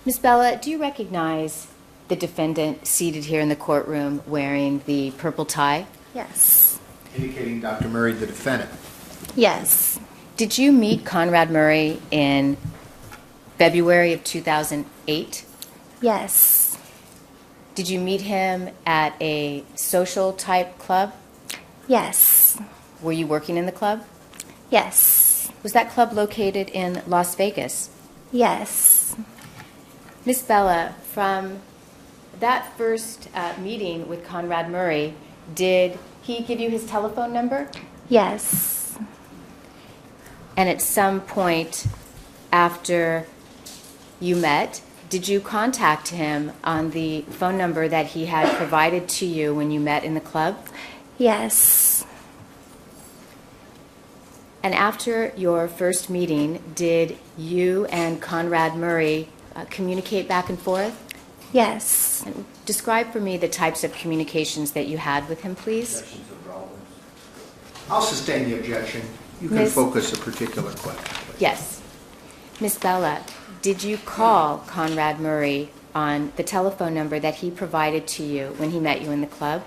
Ms. Bella, do you recognize the defendant seated here in the courtroom wearing the purple tie? Yes. Indicating Dr. Murray, the defendant. Yes. Did you meet Conrad Murray in February of 2008? Yes. Did you meet him at a social type club? Yes. Were you working in the club? Yes. Was that club located in Las Vegas? Yes. Ms. Bella, from that first meeting with Conrad Murray, did he give you his telephone number? Yes. And at some point after you met, did you contact him on the phone number that he had provided to you when you met in the club? Yes. And after your first meeting, did you and Conrad Murray communicate back and forth? Yes. And describe for me the types of communications that you had with him, please. I'll sustain the objection. You can Miss- focus a particular question, please. Yes. Ms. Bella, did you call Conrad Murray on the telephone number that he provided to you when he met you in the club?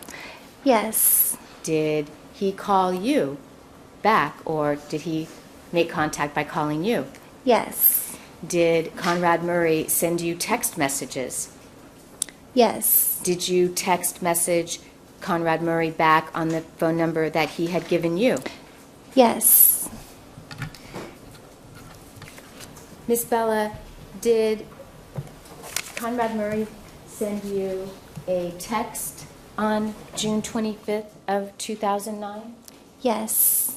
Yes. Did he call you back, or did he make contact by calling you? Yes. Did Conrad Murray send you text messages? Yes. Did you text message Conrad Murray back on the phone number that he had given you? Yes. Miss Bella, did Conrad Murray send you a text on June 25th of 2009? Yes.